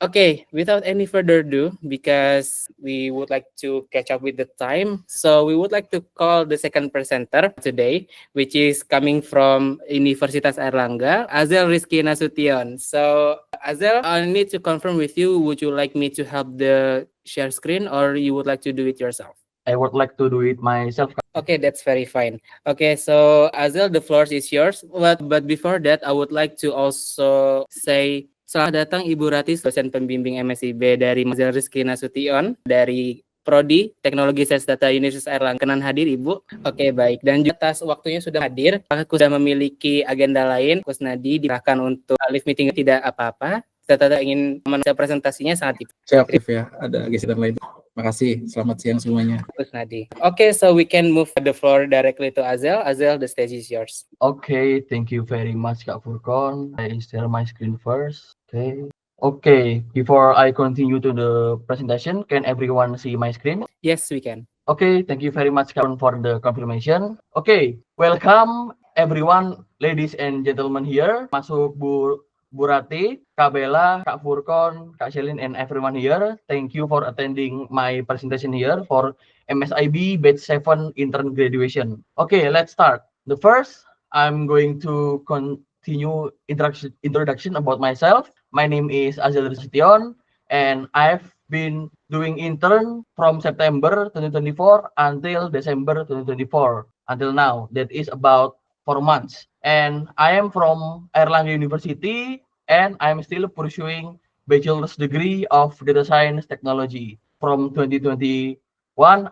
Okay, without any further ado, because we would like to catch up with the time, so we would like to call the second presenter today, which is coming from Universitas Airlangga, Azel Rizky Nasution. So, Azel, I need to confirm with you, would you like me to help the share screen or you would like to do it yourself? I would like to do it myself. Okay, that's very fine. Okay, so Azel, the floor is yours. But before that, I would like to also say selamat datang Ibu Rati, dosen pembimbing MSIB dari Azel Rizky Nasution dari Prodi Teknologi Sains Data Universitas Airlangga. Kenan hadir Ibu. Oke, baik. Dan juga atas waktunya sudah hadir. Aku sudah memiliki agenda lain. Kusnadi diarahkan untuk live meeting tidak apa-apa. Kita ingin menonton presentasinya sangat Saya aktif ya, ada geseran lain. Makasih, selamat siang semuanya. Kusnadi. Okay, so we can move the floor directly to Azel. Azel, the stage is yours. Okay, thank you very much, Kak Furkon. I share my screen first. Okay, before I continue to the presentation, can everyone see my screen? Yes, we can. Okay, thank you very much, Kak, for the confirmation. Okay, welcome everyone, ladies and gentlemen here. Masuk Bu Rati, Kak Bella, Kak Furkon, Kak Shelin, and everyone here. Thank you for attending my presentation here for MSIB Batch 7 Intern Graduation. Okay, let's start. The first, I'm going to continue introduction about myself. My name is Azel Rizky, and I've been doing intern from September 2024 until December 2024 until now. That is about 4 months. And I am from Airlangga University, and I'm still pursuing bachelor's degree of data science technology from 2021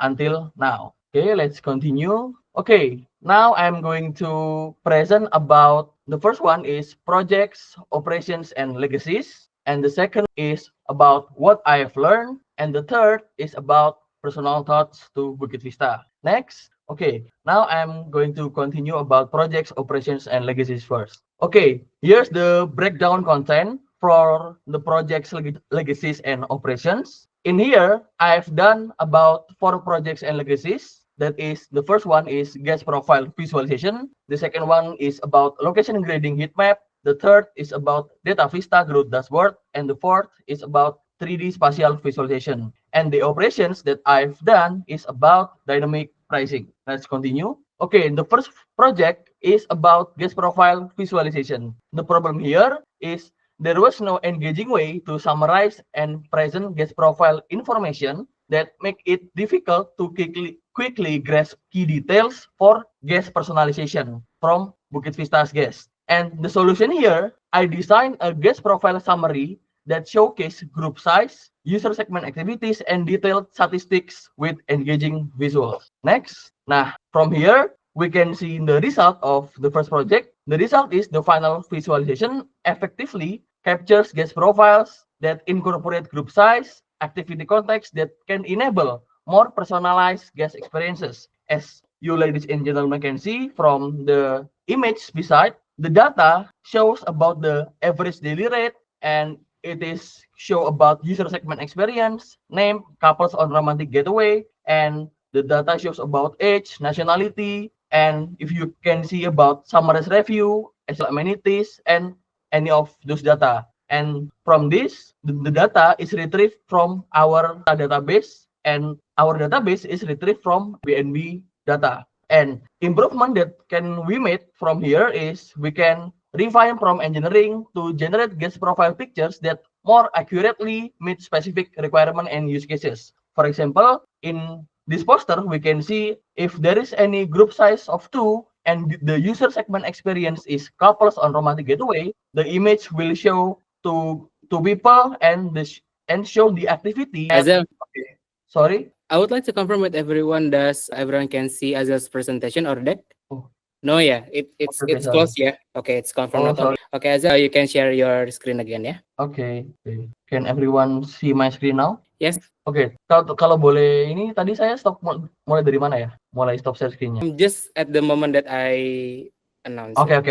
until now. Okay, let's continue. Okay, now I'm going to present about the first one is projects, operations, and legacies. And the second is about what I have learned. And the third is about personal thoughts to Bukit Vista. Next. Okay, now I'm going to continue about projects, operations, and legacies first. Okay, here's the breakdown content for the projects, legacies, and operations. In here, I've done about 4 projects and legacies. That is, the first one is gas profile visualization. The second one is about location grading heat map. The third is about Data Vista growth dashboard. And the fourth is about 3D spatial visualization. And the operations that I've done is about dynamic pricing. Let's continue. Okay, the first project is about gas profile visualization. The problem here is there was no engaging way to summarize and present gas profile information that make it difficult to quickly grasp key details for gas personalization from Bukit Vista's gas. And the solution here, I designed a gas profile summary that showcase group size, user segment activities, and detailed statistics with engaging visuals. Next. Nah, from here, we can see the result of the first project. The result is the final visualization effectively captures gas profiles that incorporate group size, activity context that can enable more personalized gas experiences. As you ladies and gentlemen can see from the image beside, the data shows about the average daily rate, and it is show about user segment experience, name, couples on romantic getaway, and the data shows about age, nationality, and if you can see about summarized review, amenities, and any of those data. And from this, the data is retrieved from our database, and our database is retrieved from BNB data. And improvement that can we made from here is we can refine from engineering to generate gas profile pictures that more accurately meet specific requirement and use cases. For example, in this poster, we can see if there is any group size of 2 and the user segment experience is couples on romantic getaway, the image will show to people and show the activity. Azel, Okay. Sorry. I would like to confirm with everyone. Does everyone can see Azel's presentation or deck? Oh. No, yeah, it's Okay, it's sorry. closed, yeah. Okay, it's confirmed. Oh, sorry. Okay, Azel, you can share your screen again, ya. Okay. Can everyone see my screen now? Yes. Oke, kalau boleh ini tadi saya stop mulai dari mana ya? Mulai stop share screen-nya. Just at the moment that I announce. Okay.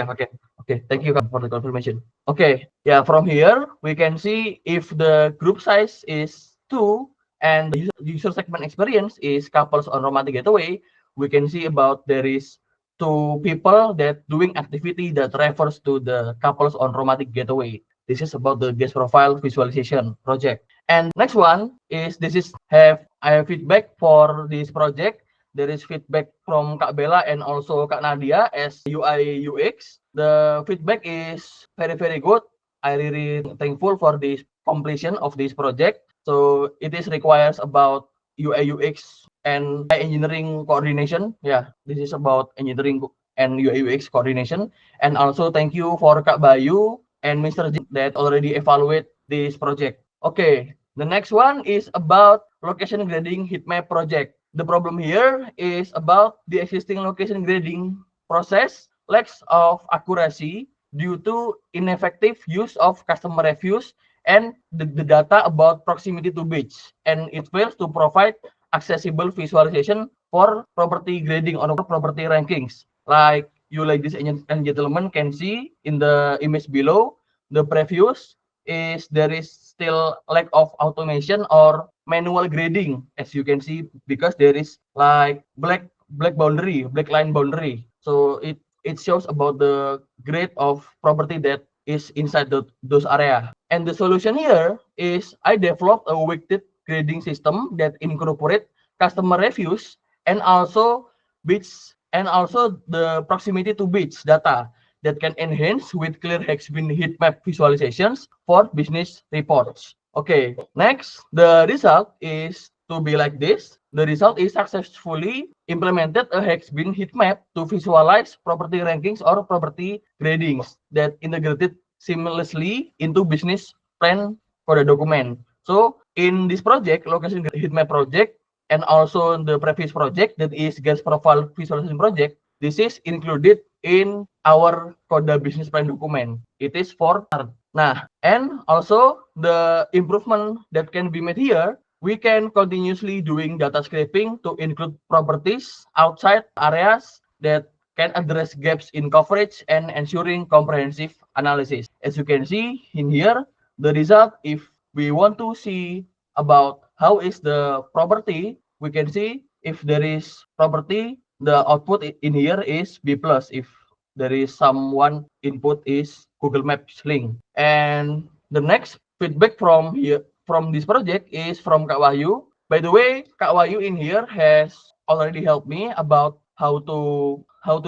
Thank you for the confirmation. Okay, yeah, from here we can see if the group size is 2 and the user segment experience is couples on romantic getaway, we can see about there is 2 people that doing activity that refers to the couples on romantic getaway. This is about the gas profile visualization project. And next one is I have feedback for this project. There is feedback from Kak Bella and also Kak Nadia as UI UX. The feedback is very, very good. I really thankful for this completion of this project. So it is requires about UI UX and engineering coordination. Yeah, this is about engineering and UI UX coordination. And also thank you for Kak Bayu and Mr. Jin that already evaluate this project. Okay, the next one is about location grading heat map project. The problem here is about the existing location grading process lacks of accuracy due to ineffective use of customer reviews and the data about proximity to beach, and it fails to provide accessible visualization for property grading or property rankings. Like you ladies and gentlemen can see in the image below, the previews is there is still lack of automation or manual grading, as you can see, because there is like black line boundary. So it shows about the grade of property that is inside those area. And the solution here is I developed a weighted grading system that incorporate customer reviews and also the proximity to beach data that can enhance with clear Hexbin heat map visualizations for business reports. Okay, next, the result is to be like this. The result is successfully implemented a Hexbin heat map to visualize property rankings or property gradings that integrated seamlessly into business plan for the document. So in this project, location heat map project, and also the previous project that is gas profile visualization project, this is included in our Coda business plan document. It is for Nah, and also the improvement that can be made here, we can continuously doing data scraping to include properties outside areas that can address gaps in coverage and ensuring comprehensive analysis. As you can see in here, the result, if we want to see about how is the property, we can see if there is property, the output in here is B+. If there is someone input is Google Maps link. And the next feedback from here from this project is from Kak Wahyu. By the way, Kak Wahyu in here has already helped me about how to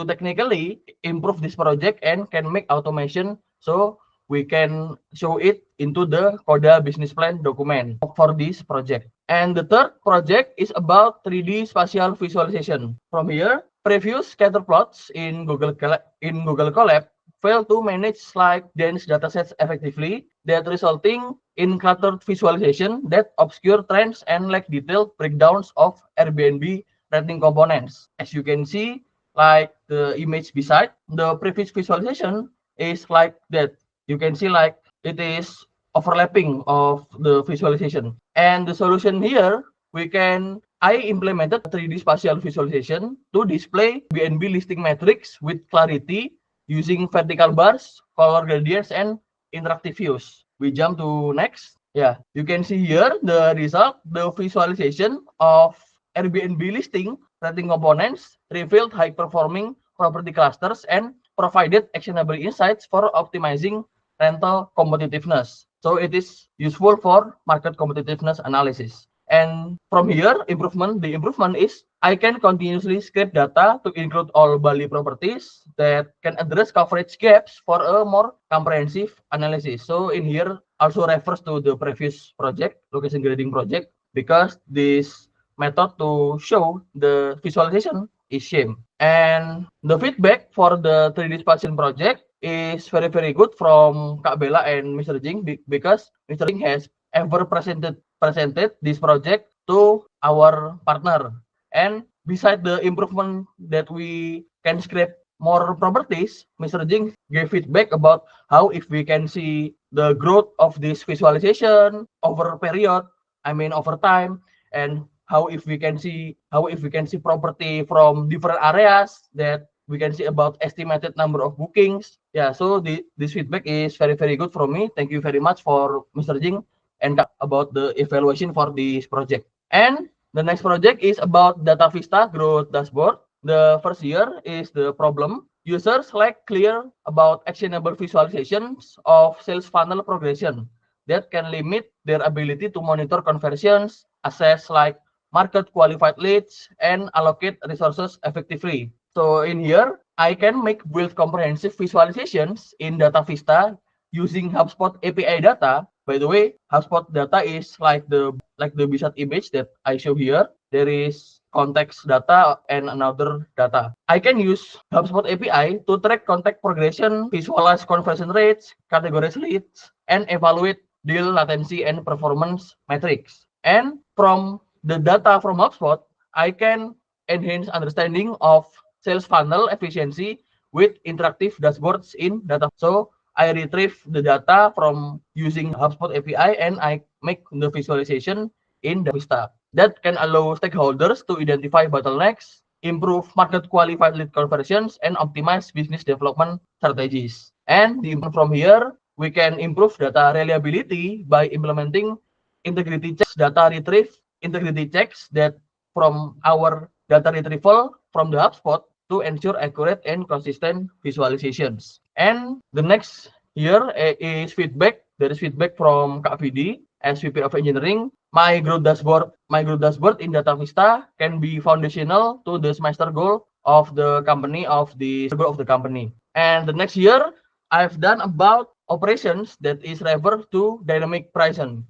technically improve this project and can make automation so we can show it into the Coda business plan document for this project. And the third project is about 3D spatial visualization. From here, previous scatter plots in Google Colab fail to manage like dense datasets effectively, that resulting in cluttered visualization that obscure trends and lack detailed breakdowns of Airbnb rating components. As you can see, like the image beside, the previous visualization is like that. You can see like it is overlapping of the visualization. And the solution here, I implemented 3D spatial visualization to display BNB listing metrics with clarity using vertical bars, color gradients, and interactive views. We jump to next. Yeah, you can see here the result, the visualization of Airbnb listing rating components revealed high-performing property clusters and provided actionable insights for optimizing rental competitiveness. So it is useful for market competitiveness analysis. And from here, the improvement is I can continuously scrape data to include all Bali properties that can address coverage gaps for a more comprehensive analysis. So in here also refers to the previous project, location grading project, because this method to show the visualization is same. And the feedback for the 3D spatial project is very, very good from Kak Bella and Mr. Jing because Mr. Jing has ever presented this project to our partner. And beside the improvement that we can scrape more properties, Mr. Jing gave feedback about how if we can see the growth of this visualization over period, over time, and how if we can see property from different areas that we can see about estimated number of bookings. Yeah, so this feedback is very, very good from me. Thank you very much for Mr. Jing and about the evaluation for this project. And the next project is about Data Vista Growth Dashboard. The first year is the problem users like clear about actionable visualizations of sales funnel progression that can limit their ability to monitor conversions, assess like market qualified leads, and allocate resources effectively. So in here, I can build comprehensive visualizations in Data Vista using HubSpot API data. By the way, HubSpot data is like the wizard image that I show here. There is context data and another data. I can use HubSpot API to track contact progression, visualize conversion rates, categorize leads, and evaluate deal latency and performance metrics. And from the data from HubSpot, I can enhance understanding of sales funnel efficiency with interactive dashboards in data. So I retrieve the data from using HubSpot API and I make the visualization in Vista. That can allow stakeholders to identify bottlenecks, improve market qualified lead conversions, and optimize business development strategies. And from here, we can improve data reliability by implementing integrity checks, data retrieve, integrity checks that from our data retrieval from the HubSpot to ensure accurate and consistent visualizations. And the next here is feedback. There is feedback from Kak Vidi as VP of Engineering. My growth dashboard in Data Vista can be foundational to the semester goal of the company And the next year, I've done about operations that is referred to dynamic pricing.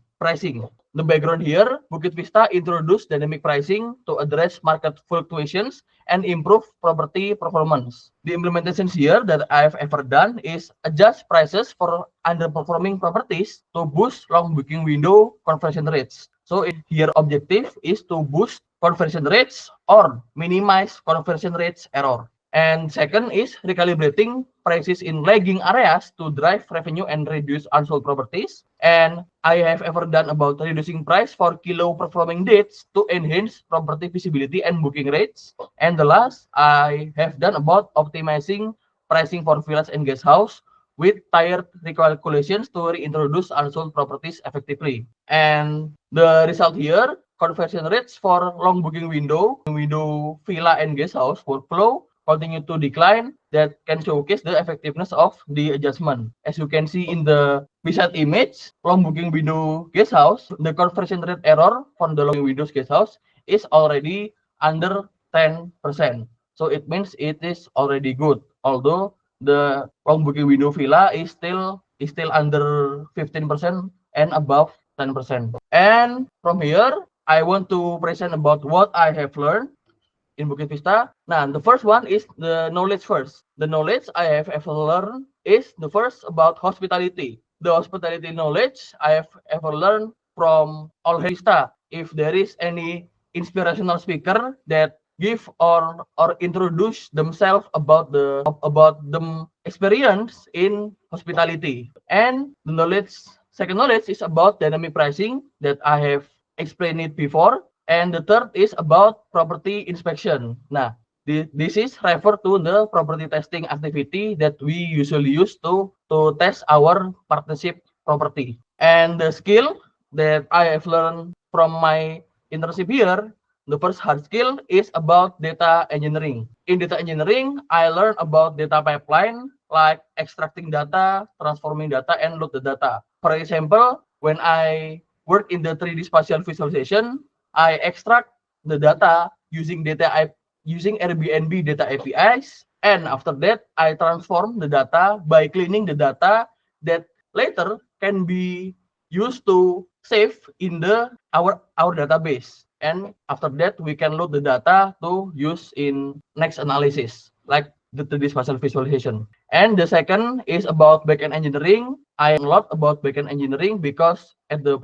The background here, Bukit Vista introduced dynamic pricing to address market fluctuations and improve property performance. The implementations here that I've ever done is adjust prices for underperforming properties to boost long booking window conversion rates. So here objective is to boost conversion rates or minimize conversion rates error. And second is recalibrating prices in lagging areas to drive revenue and reduce unsold properties. And I have ever done about reducing price for kilo performing dates to enhance property visibility and booking rates. And the last I have done about optimizing pricing for villas and guest house with tiered recalculations to reintroduce unsold properties effectively. And the result here, conversion rates for long booking window, villa and guest house workflow continue to decline. That can showcase the effectiveness of the adjustment. As you can see in the beside image, long booking window guest house, the conversion rate error from the long windows guest house is already under 10%. So it means it is already good. Although the long booking window villa is still under 15% and above 10%. And from here, I want to present about what I have learned in Bukit Vista. Now, the first one is the knowledge first. The knowledge I have ever learned is the first about hospitality. The hospitality knowledge I have ever learned from All Vista. If there is any inspirational speaker that give or introduce themselves about them experience in hospitality. And the second knowledge is about dynamic pricing that I have explained it before. And the third is about property inspection. Nah, this is refer to the property testing activity that we usually use to test our partnership property. And the skill that I have learned from my internship here, the first hard skill is about data engineering. In data engineering, I learned about data pipeline, like extracting data, transforming data, and load the data. For example, when I work in the 3D spatial visualization, I extract the data using Airbnb data APIs, and after that, I transform the data by cleaning the data that later can be used to save in our database. And after that, we can load the data to use in next analysis, like the 3D spatial visualization. And the second is about backend engineering. I learned a lot about backend engineering because at the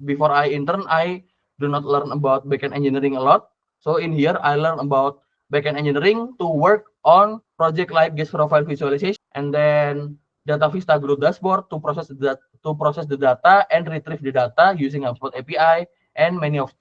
before I intern, I do not learn about backend engineering a lot. So in here, I learn about backend engineering to work on project like guest profile visualization, and then Data Vista Growth Dashboard to process the data and retrieve the data using HubSpot API, and many of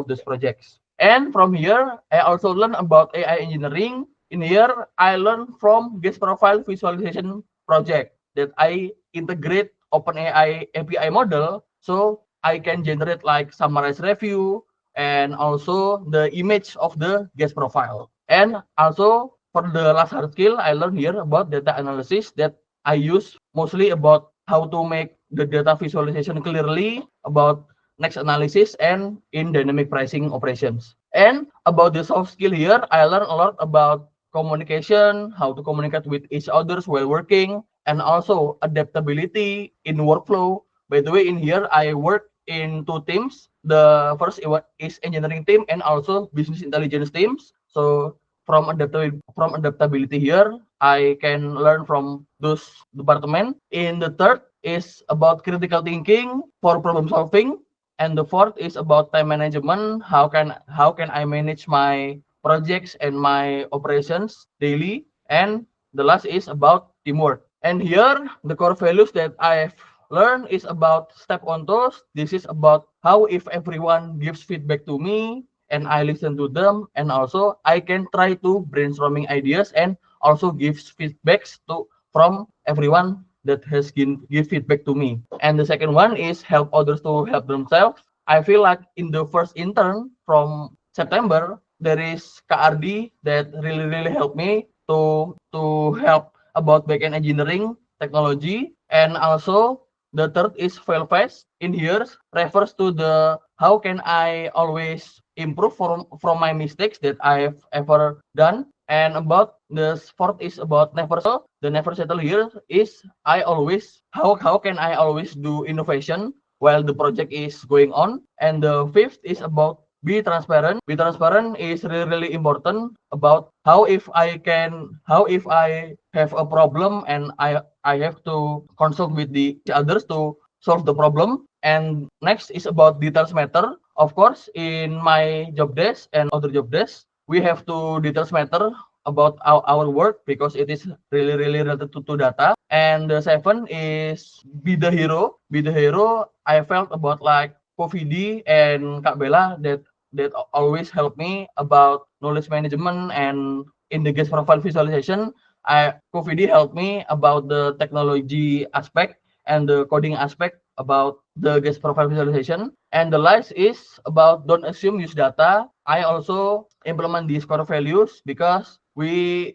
those projects. And from here, I also learn about AI engineering. In here, I learn from guest profile visualization project that I integrate OpenAI API model, so I can generate like summarized review and also the image of the guest profile. And also for the last hard skill, I learned here about data analysis that I use mostly about how to make the data visualization clearly, about next analysis, and in dynamic pricing operations. And about the soft skill here, I learned a lot about communication, how to communicate with each others while working, and also adaptability in workflow. By the way, in here, I work in two teams. The first is engineering team and also business intelligence teams. So from adaptability here, I can learn from those department. In the third is about critical thinking for problem solving, and the fourth is about time management. How can I manage my projects and my operations daily? And the last is about teamwork. And here the core values that I've learned is about step on toes. This is about how if everyone gives feedback to me and I listen to them, and also I can try to brainstorming ideas and also gives feedbacks to from everyone that has give feedback to me. And the second one is help others to help themselves. I feel like in the first intern from September, there is KRD that really helped me to help about backend engineering technology. And also the third is fail fast. In here refers to the how can I always improve from my mistakes that I've ever done. And about the fourth is about never settle. The never settle here is I always how can I always do innovation while the project is going on. And the fifth is about be transparent. Be transparent is really important about how if I have a problem and I have to consult with the others to solve the problem. And next is about details matter. Of course, in my job desk and other job desks, we have to details matter about our work because it is really related to data. And the seven is be the hero. Be the hero. I felt about like Povidi and Kak Bella that always help me about knowledge management and in the guest profile visualization. Povidi helped me about the technology aspect and the coding aspect about the guest profile visualization. And the last is about don't assume use data. I also implement these core values because I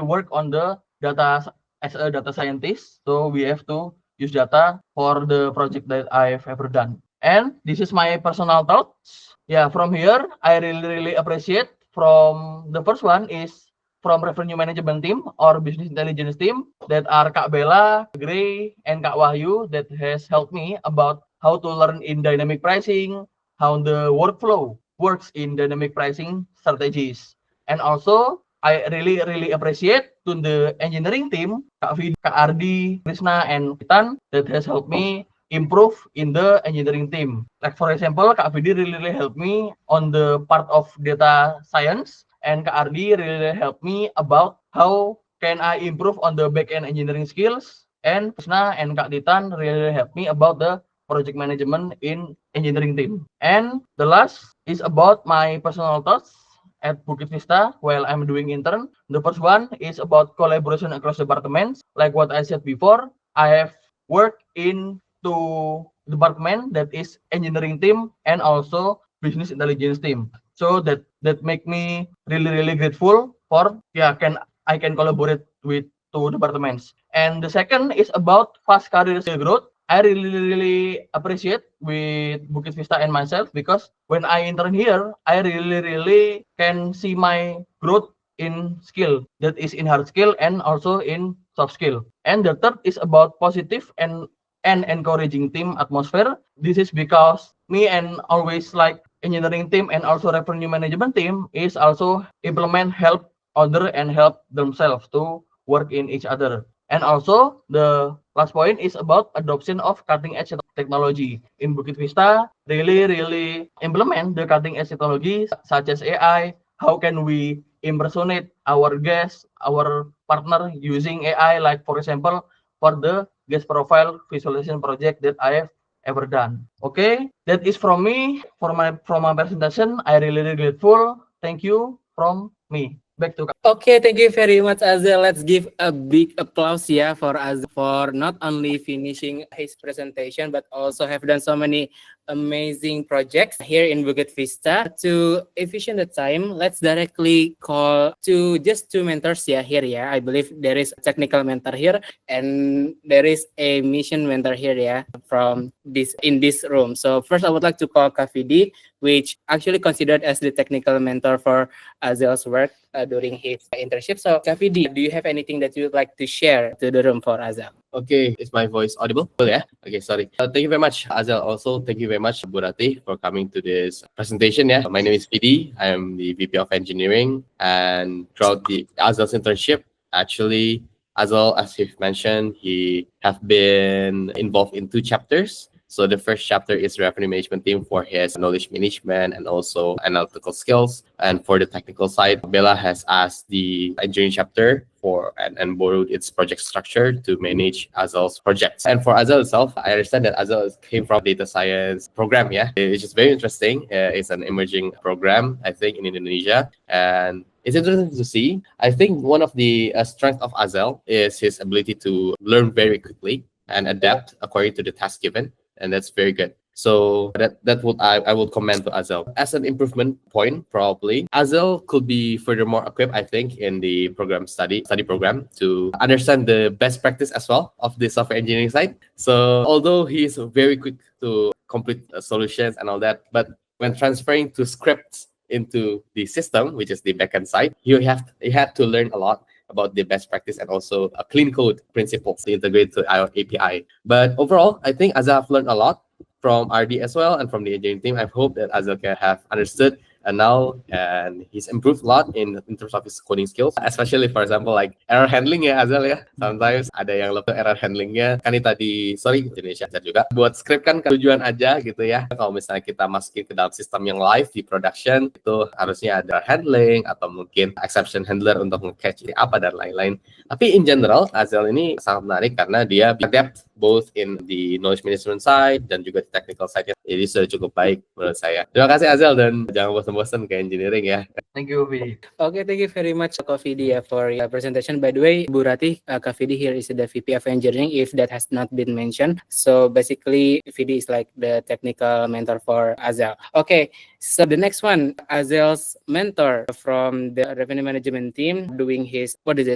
work on the data as a data scientist. So we have to use data for the project that I've ever done. And this is my personal thoughts. Yeah, from here I really appreciate from the first one is from revenue management team or business intelligence team that are Kak Bella, Gray, and Kak Wahyu that has helped me about how to learn in dynamic pricing, how the workflow works in dynamic pricing strategies. And also, I really appreciate to the engineering team, Kak Vidi, Kak Ardi, Krishna, and Titan that has helped me improve in the engineering team. Like for example, Kak Vidi really helped me on the part of data science, and Kak Ardi really helped me about how can I improve on the back-end engineering skills. And Krishna and Kak Titan really helped me about the project management in engineering team. And the last is about my personal thoughts at Bukit Vista while I'm doing intern. The first one is about collaboration across departments. Like what I said before, I have worked in two department that is engineering team and also business intelligence team. So that make me really grateful for I can collaborate with two departments. And the second is about fast career growth. I really appreciate with Bukit Vista and myself because when I intern here, I really can see my growth in skill that is in hard skill and also in soft skill. And the third is about positive and encouraging team atmosphere. This is because me and always like engineering team and also revenue management team is also implement help other and help themselves to work in each other. And also the last point is about adoption of cutting edge technology. In Bukit Vista, really implement the cutting edge technology such as AI. How can we impersonate our guests, our partner using AI? Like for example, for the guest profile visualization project that I have ever done. Okay, that is from me for my presentation. I really grateful. Thank you from me. back to Okay, thank you very much, Azel. Let's give a big applause, yeah, for Azel for not only finishing his presentation but also have done so many amazing projects here in Bukit Vista. To efficient the time, let's directly call to just two mentors, yeah, here, yeah. I believe there is a technical mentor here and there is a mission mentor here, yeah, from this in this room. So first, I would like to call Kafidi, which actually considered as the technical mentor for Azel's work during his internship. So, Kafidi, do you have anything that you would like to share to the room for Azel? Okay, is my voice audible? Oh, yeah. Okay, sorry. Thank you very much, Azel. Also, thank you very much, Burati, for coming to this presentation. Yeah, my name is Fidi. I am the VP of Engineering, and throughout the Azel's internship, actually, Azel, as you've mentioned, he have been involved in two chapters. So the first chapter is revenue management team for his knowledge management and also analytical skills. And for the technical side, Bella has asked the engineering chapter for and borrowed its project structure to manage Azel's projects. And for Azel itself, I understand that Azel came from data science program, yeah, which is very interesting. It's an emerging program, I think, in Indonesia. And it's interesting to see. I think one of the strengths of Azel is his ability to learn very quickly and adapt according to the task given, and that's very good. So that would I would commend to Azel as an improvement point. Probably Azel could be furthermore equipped, I think, in the study program to understand the best practice as well of the software engineering side. So although he is very quick to complete solutions and all that, but when transferring to scripts into the system, which is the backend side, you had to learn a lot about the best practice and also a clean code principles to integrate to our API. But overall, I think Azel have learned a lot from RD as well and from the engineering team. I hope that Azel can have understood and now and he's improved a lot in terms of his coding skills, especially for example like error handling ya Azel ya. Sometimes ada yang lebih error handlingnya kan ini tadi Indonesia juga buat script kan tujuan aja gitu ya. Kalau misalnya kita masukin ke dalam sistem yang live di production itu harusnya ada handling atau mungkin exception handler untuk nge-catch apa dan lain-lain. Tapi in general Azel ini sangat menarik karena dia adapt both in the knowledge management side dan juga di technical side. Jadi sudah cukup baik menurut saya. Terima kasih Azel dan jangan bosan-bosan ke engineering ya. Thank you, Fidi. Okay, thank you very much, Kafidi, for your presentation. By the way, Burati, Kafidi here is the VP of Engineering, if that has not been mentioned. So basically, Fidi is like the technical mentor for Azel. Okay, so the next one, Azel's mentor from the revenue management team, doing his,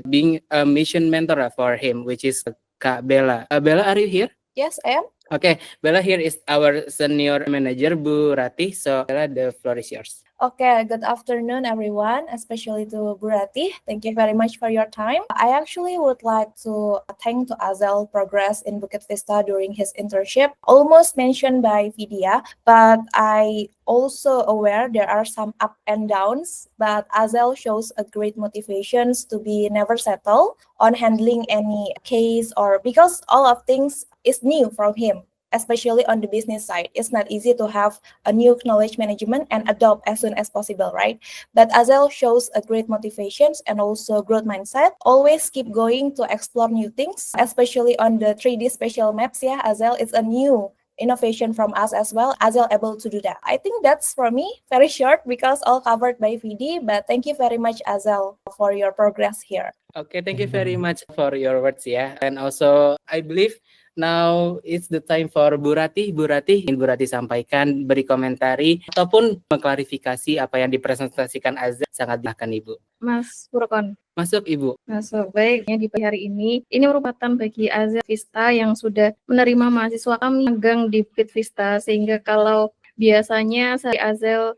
being a mission mentor for him, which is Kak Bella. Bella, are you here? Yes, I am. Okay, Bella here is our senior manager, Bu Rati. So, Bella, the floor is yours. Okay, good afternoon, everyone, especially to Burati. Thank you very much for your time. I actually would like to thank to Azel progress in Bukit Vista during his internship, almost mentioned by Vidya, but I also aware there are some up and downs, but Azel shows a great motivations to be never settle on handling any case or because all of things is new from him. Especially on the business side, it's not easy to have a new knowledge management and adopt as soon as possible, right? But Azel shows a great motivations and also growth mindset. Always keep going to explore new things, especially on the 3D spatial maps. Yeah, Azel is a new innovation from us as well. Azel able to do that. I think that's for me very short because all covered by VD. But thank you very much, Azel, for your progress here. Okay, thank you very much for your words, yeah. And also, I believe now it's the time for Burati. Burati, ingin Burati sampaikan, beri komentari, ataupun mengklarifikasi apa yang dipresentasikan Azel. Sangat bahkan Ibu. Mas Furkon. Masuk Ibu. Masuk, baiknya di pagi hari ini merupakan bagi Azel Vista yang sudah menerima mahasiswa kami magang di Bukit Vista, sehingga kalau biasanya saya Azel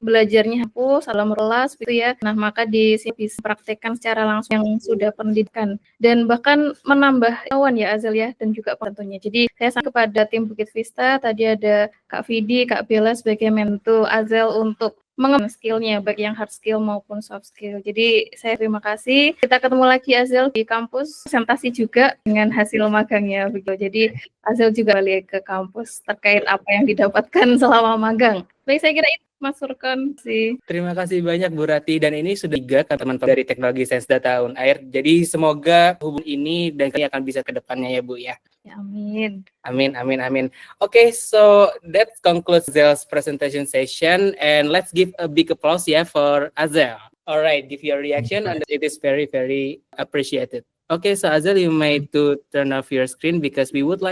belajarnya hapus, salam kelas gitu ya. Nah, maka di sini bisa praktekkan secara langsung yang sudah pendidikan dan bahkan menambah kawan ya Azel ya dan juga tentunya. Jadi saya sangat kepada tim Bukit Vista, tadi ada Kak Vidi, Kak Bella sebagai mentor Azel untuk mengenal skillnya baik yang hard skill maupun soft skill. Jadi saya terima kasih. Kita ketemu lagi Azel di kampus, presentasi juga dengan hasil magangnya begitu. Jadi Azel juga balik ke kampus terkait apa yang didapatkan selama magang. Baik, saya kira itu Mas Furkon sih. Terima kasih banyak Bu Rati, dan ini sudah 3 teman-teman dari Teknologi Sains Data Unair. Jadi semoga hubungan ini dan kami akan bisa ke depannya ya Bu ya. Ya, amin. Amin, amin, amin. Okay, so that concludes Azel's presentation session, and let's give a big applause for Azel. All right, give your reaction, and it is very, very appreciated. Okay, so Azel, you may to turn off your screen because we would like